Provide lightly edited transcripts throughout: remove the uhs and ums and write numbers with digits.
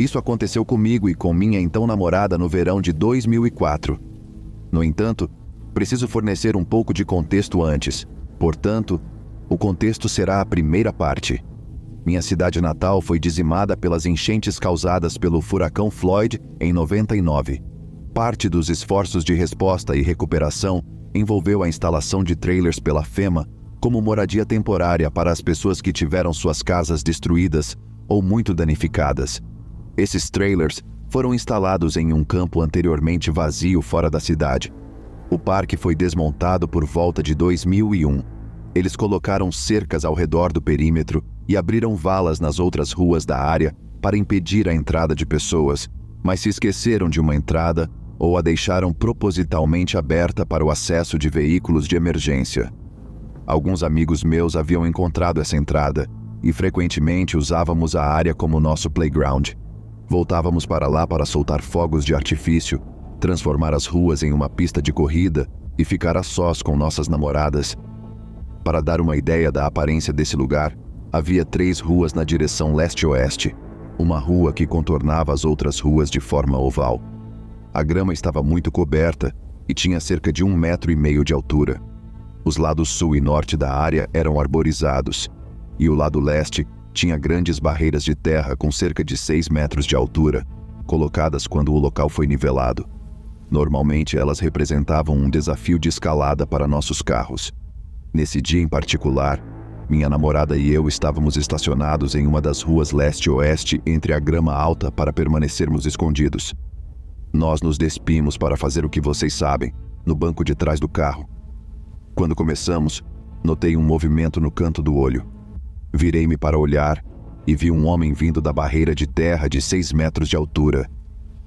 Isso aconteceu comigo e com minha então namorada no verão de 2004. No entanto, preciso fornecer um pouco de contexto antes. Portanto, o contexto será a primeira parte. Minha cidade natal foi dizimada pelas enchentes causadas pelo furacão Floyd em 99. Parte dos esforços de resposta e recuperação envolveu a instalação de trailers pela FEMA como moradia temporária para as pessoas que tiveram suas casas destruídas ou muito danificadas. Esses trailers foram instalados em um campo anteriormente vazio fora da cidade. O parque foi desmontado por volta de 2001. Eles colocaram cercas ao redor do perímetro e abriram valas nas outras ruas da área para impedir a entrada de pessoas, mas se esqueceram de uma entrada ou a deixaram propositalmente aberta para o acesso de veículos de emergência. Alguns amigos meus haviam encontrado essa entrada e frequentemente usávamos a área como nosso playground. Voltávamos para lá para soltar fogos de artifício, transformar as ruas em uma pista de corrida e ficar a sós com nossas namoradas. Para dar uma ideia da aparência desse lugar, havia 3 ruas na direção leste-oeste, uma rua que contornava as outras ruas de forma oval. A grama estava muito coberta e tinha cerca de 1,5 metro de altura. Os lados sul e norte da área eram arborizados, e o lado leste tinha grandes barreiras de terra com cerca de 6 metros de altura, colocadas quando o local foi nivelado. Normalmente elas representavam um desafio de escalada para nossos carros. Nesse dia em particular, minha namorada e eu estávamos estacionados em uma das ruas leste-oeste entre a grama alta para permanecermos escondidos. Nós nos despimos para fazer o que vocês sabem, no banco de trás do carro. Quando começamos, notei um movimento no canto do olho. Virei-me para olhar e vi um homem vindo da barreira de terra de 6 metros de altura.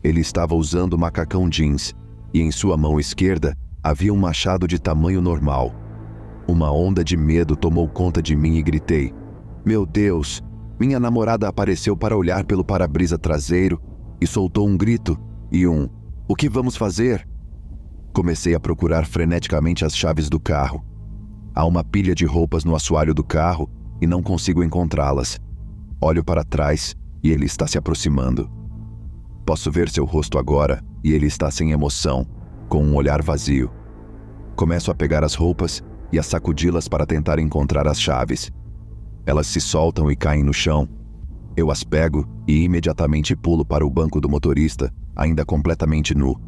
Ele estava usando macacão jeans e em sua mão esquerda havia um machado de tamanho normal. Uma onda de medo tomou conta de mim e gritei: "Meu Deus!" Minha namorada apareceu para olhar pelo para-brisa traseiro e soltou um grito e "O que vamos fazer?" Comecei a procurar freneticamente as chaves do carro. Há uma pilha de roupas no assoalho do carro e não consigo encontrá-las. Olho para trás e ele está se aproximando. Posso ver seu rosto agora e ele está sem emoção, com um olhar vazio. Começo a pegar as roupas e a sacudi-las para tentar encontrar as chaves. Elas se soltam e caem no chão. Eu as pego e imediatamente pulo para o banco do motorista, ainda completamente nu.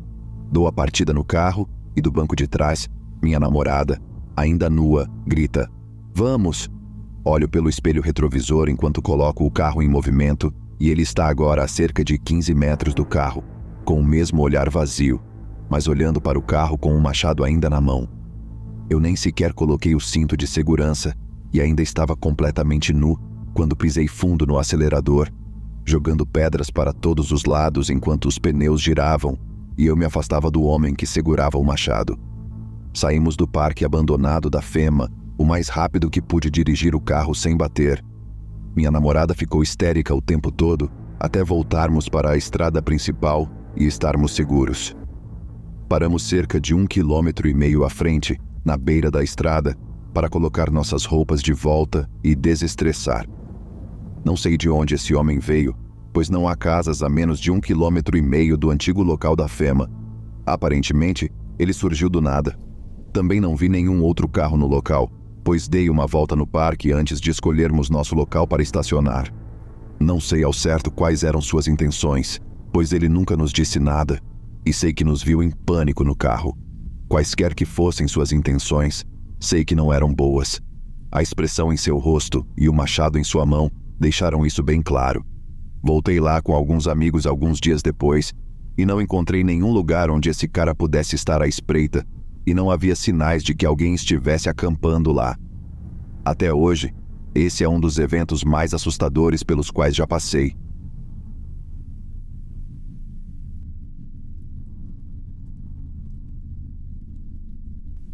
Dou a partida no carro e do banco de trás, minha namorada, ainda nua, grita: "Vamos!" Olho pelo espelho retrovisor enquanto coloco o carro em movimento e ele está agora a cerca de 15 metros do carro, com o mesmo olhar vazio, mas olhando para o carro com um machado ainda na mão. Eu nem sequer coloquei o cinto de segurança e ainda estava completamente nu quando pisei fundo no acelerador, jogando pedras para todos os lados enquanto os pneus giravam e eu me afastava do homem que segurava o machado. Saímos do parque abandonado da FEMA o mais rápido que pude dirigir o carro sem bater. Minha namorada ficou histérica o tempo todo até voltarmos para a estrada principal e estarmos seguros. Paramos cerca de 1,5 quilômetros à frente, na beira da estrada, para colocar nossas roupas de volta e desestressar. Não sei de onde esse homem veio, pois não há casas a menos de 1,5 quilômetros do antigo local da FEMA. Aparentemente, ele surgiu do nada. Também não vi nenhum outro carro no local, pois dei uma volta no parque antes de escolhermos nosso local para estacionar. Não sei ao certo quais eram suas intenções, pois ele nunca nos disse nada, e sei que nos viu em pânico no carro. Quaisquer que fossem suas intenções, sei que não eram boas. A expressão em seu rosto e o machado em sua mão deixaram isso bem claro. Voltei lá com alguns amigos alguns dias depois e não encontrei nenhum lugar onde esse cara pudesse estar à espreita, e não havia sinais de que alguém estivesse acampando lá. Até hoje, esse é um dos eventos mais assustadores pelos quais já passei.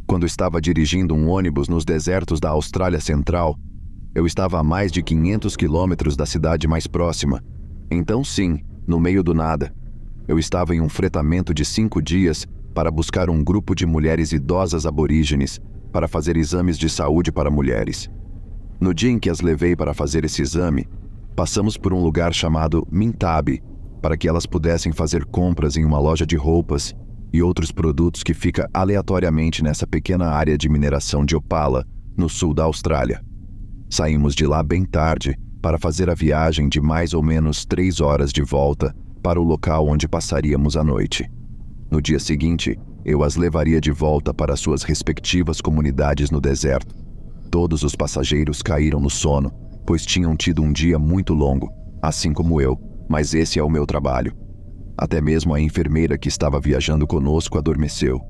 Quando estava dirigindo um ônibus nos desertos da Austrália Central, eu estava a mais de 500 quilômetros da cidade mais próxima. Então sim, no meio do nada. Eu estava em um fretamento de 5 dias para buscar um grupo de mulheres idosas aborígenes para fazer exames de saúde para mulheres. No dia em que as levei para fazer esse exame, passamos por um lugar chamado Mintabi, para que elas pudessem fazer compras em uma loja de roupas e outros produtos que fica aleatoriamente nessa pequena área de mineração de Opala, no sul da Austrália. Saímos de lá bem tarde para fazer a viagem de mais ou menos 3 horas de volta para o local onde passaríamos a noite. No dia seguinte, eu as levaria de volta para suas respectivas comunidades no deserto. Todos os passageiros caíram no sono, pois tinham tido um dia muito longo, assim como eu, mas esse é o meu trabalho. Até mesmo a enfermeira que estava viajando conosco adormeceu.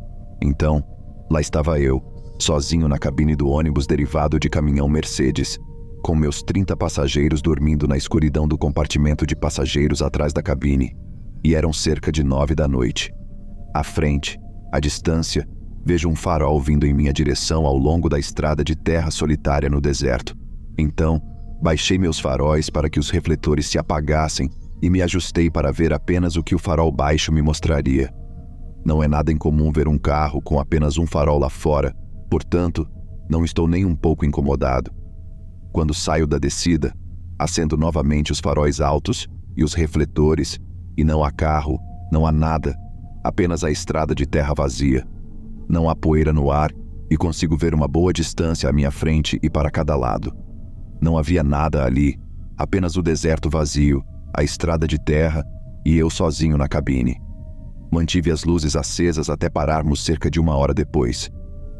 Então, lá estava eu, sozinho na cabine do ônibus derivado de caminhão Mercedes, com meus 30 passageiros dormindo na escuridão do compartimento de passageiros atrás da cabine, e eram cerca de 9 da noite. À frente, à distância, vejo um farol vindo em minha direção ao longo da estrada de terra solitária no deserto. Então, baixei meus faróis para que os refletores se apagassem e me ajustei para ver apenas o que o farol baixo me mostraria. Não é nada incomum ver um carro com apenas um farol lá fora, portanto, não estou nem um pouco incomodado. Quando saio da descida, acendo novamente os faróis altos e os refletores, e não há carro, não há nada, apenas a estrada de terra vazia. Não há poeira no ar e consigo ver uma boa distância à minha frente e para cada lado. Não havia nada ali, apenas o deserto vazio, a estrada de terra e eu sozinho na cabine. Mantive as luzes acesas até pararmos cerca de 1 hora depois.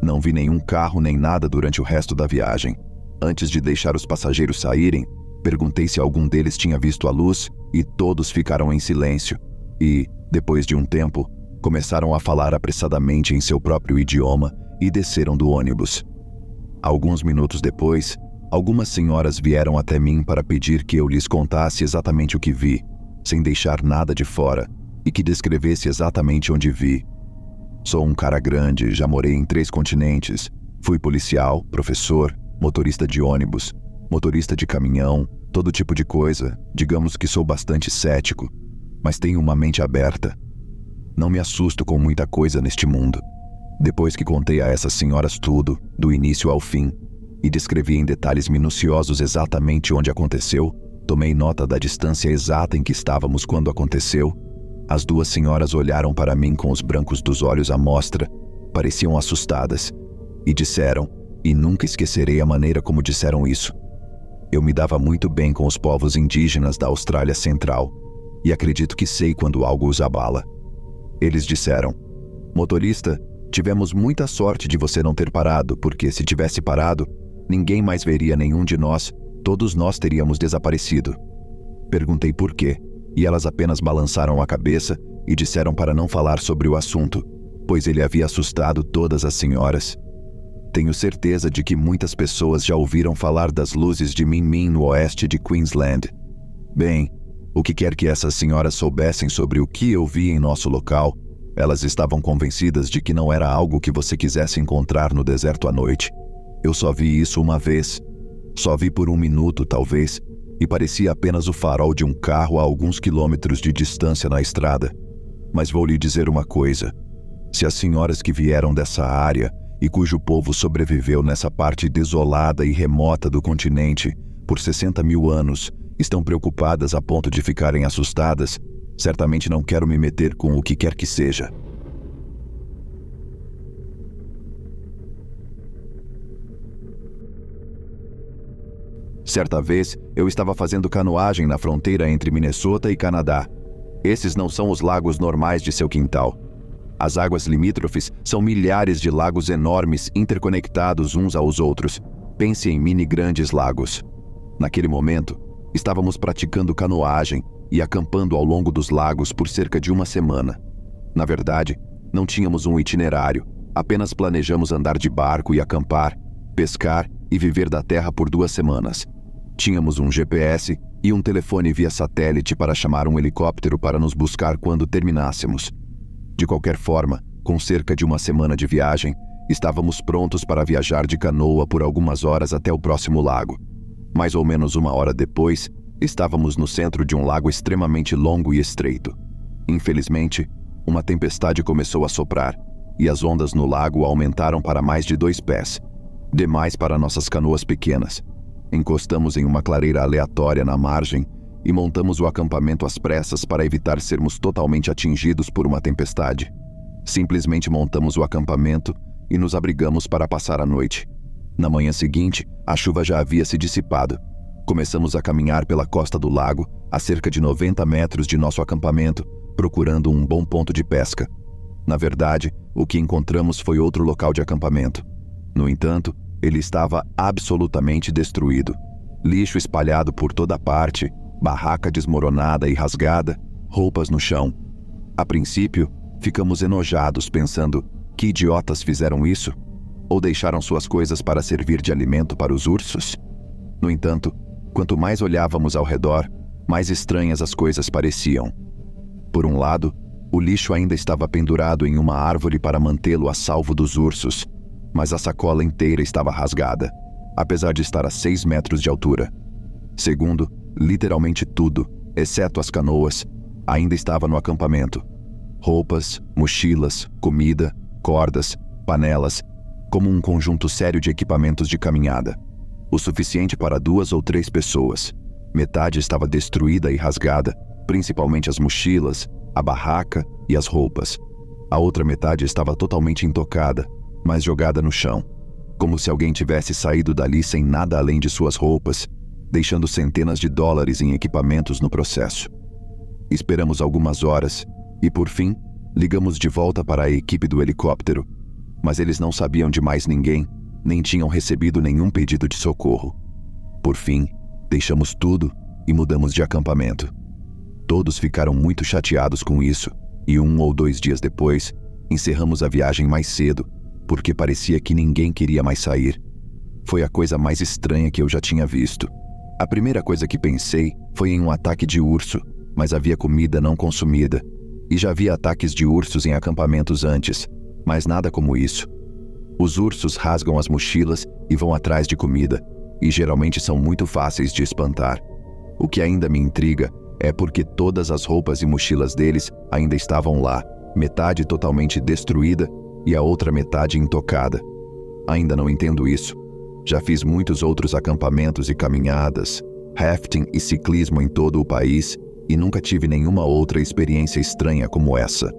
Não vi nenhum carro nem nada durante o resto da viagem. Antes de deixar os passageiros saírem, perguntei se algum deles tinha visto a luz e todos ficaram em silêncio. E, depois de um tempo, começaram a falar apressadamente em seu próprio idioma e desceram do ônibus. Alguns minutos depois, algumas senhoras vieram até mim para pedir que eu lhes contasse exatamente o que vi, sem deixar nada de fora, e que descrevesse exatamente onde vi. Sou um cara grande, já morei em 3 continentes, fui policial, professor, motorista de ônibus, motorista de caminhão, todo tipo de coisa. Digamos que sou bastante cético, mas tenho uma mente aberta. Não me assusto com muita coisa neste mundo. Depois que contei a essas senhoras tudo, do início ao fim, e descrevi em detalhes minuciosos exatamente onde aconteceu, tomei nota da distância exata em que estávamos quando aconteceu. As 2 senhoras olharam para mim com os brancos dos olhos à mostra, pareciam assustadas, e disseram, e nunca esquecerei a maneira como disseram isso: eu me dava muito bem com os povos indígenas da Austrália Central, e acredito que sei quando algo os abala. Eles disseram: motorista, tivemos muita sorte de você não ter parado, porque se tivesse parado, ninguém mais veria nenhum de nós, todos nós teríamos desaparecido. Perguntei por quê, e elas apenas balançaram a cabeça e disseram para não falar sobre o assunto, pois ele havia assustado todas as senhoras. Tenho certeza de que muitas pessoas já ouviram falar das luzes de Min Min no oeste de Queensland. Bem, o que quer que essas senhoras soubessem sobre o que eu vi em nosso local, elas estavam convencidas de que não era algo que você quisesse encontrar no deserto à noite. Eu só vi isso uma vez. Só vi por 1 minuto, talvez, e parecia apenas o farol de um carro a alguns quilômetros de distância na estrada. Mas vou lhe dizer uma coisa. Se as senhoras que vieram dessa área e cujo povo sobreviveu nessa parte desolada e remota do continente por 60 mil anos, estão preocupadas a ponto de ficarem assustadas, certamente não quero me meter com o que quer que seja. Certa vez, eu estava fazendo canoagem na fronteira entre Minnesota e Canadá. Esses não são os lagos normais de seu quintal. As águas limítrofes são milhares de lagos enormes interconectados uns aos outros. Pense em mini-grandes lagos. Naquele momento, estávamos praticando canoagem e acampando ao longo dos lagos por cerca de 1 semana. Na verdade, não tínhamos um itinerário, apenas planejamos andar de barco e acampar, pescar e viver da terra por 2 semanas. Tínhamos um GPS e um telefone via satélite para chamar um helicóptero para nos buscar quando terminássemos. De qualquer forma, com cerca de 1 semana de viagem, estávamos prontos para viajar de canoa por algumas horas até o próximo lago. Mais ou menos 1 hora depois, estávamos no centro de um lago extremamente longo e estreito. Infelizmente, uma tempestade começou a soprar, e as ondas no lago aumentaram para mais de 2 pés, demais para nossas canoas pequenas. Encostamos em uma clareira aleatória na margem e montamos o acampamento às pressas para evitar sermos totalmente atingidos por uma tempestade. Simplesmente montamos o acampamento e nos abrigamos para passar a noite. Na manhã seguinte, a chuva já havia se dissipado. Começamos a caminhar pela costa do lago, a cerca de 90 metros de nosso acampamento, procurando um bom ponto de pesca. Na verdade, o que encontramos foi outro local de acampamento. No entanto, ele estava absolutamente destruído. Lixo espalhado por toda parte, barraca desmoronada e rasgada, roupas no chão. A princípio, ficamos enojados pensando: que idiotas fizeram isso? Ou deixaram suas coisas para servir de alimento para os ursos? No entanto, quanto mais olhávamos ao redor, mais estranhas as coisas pareciam. Por um lado, o lixo ainda estava pendurado em uma árvore para mantê-lo a salvo dos ursos, mas a sacola inteira estava rasgada, apesar de estar a 6 metros de altura. Segundo, literalmente tudo, exceto as canoas, ainda estava no acampamento. Roupas, mochilas, comida, cordas, panelas, como um conjunto sério de equipamentos de caminhada. O suficiente para 2 ou 3 pessoas. Metade estava destruída e rasgada, principalmente as mochilas, a barraca e as roupas. A outra metade estava totalmente intocada, mas jogada no chão, como se alguém tivesse saído dali sem nada além de suas roupas, deixando centenas de dólares em equipamentos no processo. Esperamos algumas horas e, por fim, ligamos de volta para a equipe do helicóptero, mas eles não sabiam de mais ninguém, nem tinham recebido nenhum pedido de socorro. Por fim, deixamos tudo e mudamos de acampamento. Todos ficaram muito chateados com isso e 1 ou 2 dias depois, encerramos a viagem mais cedo, porque parecia que ninguém queria mais sair. Foi a coisa mais estranha que eu já tinha visto. A primeira coisa que pensei foi em um ataque de urso, mas havia comida não consumida. E já havia ataques de ursos em acampamentos antes, mas nada como isso. Os ursos rasgam as mochilas e vão atrás de comida, e geralmente são muito fáceis de espantar. O que ainda me intriga é porque todas as roupas e mochilas deles ainda estavam lá, metade totalmente destruída e a outra metade intocada. Ainda não entendo isso. Já fiz muitos outros acampamentos e caminhadas, rafting e ciclismo em todo o país e nunca tive nenhuma outra experiência estranha como essa.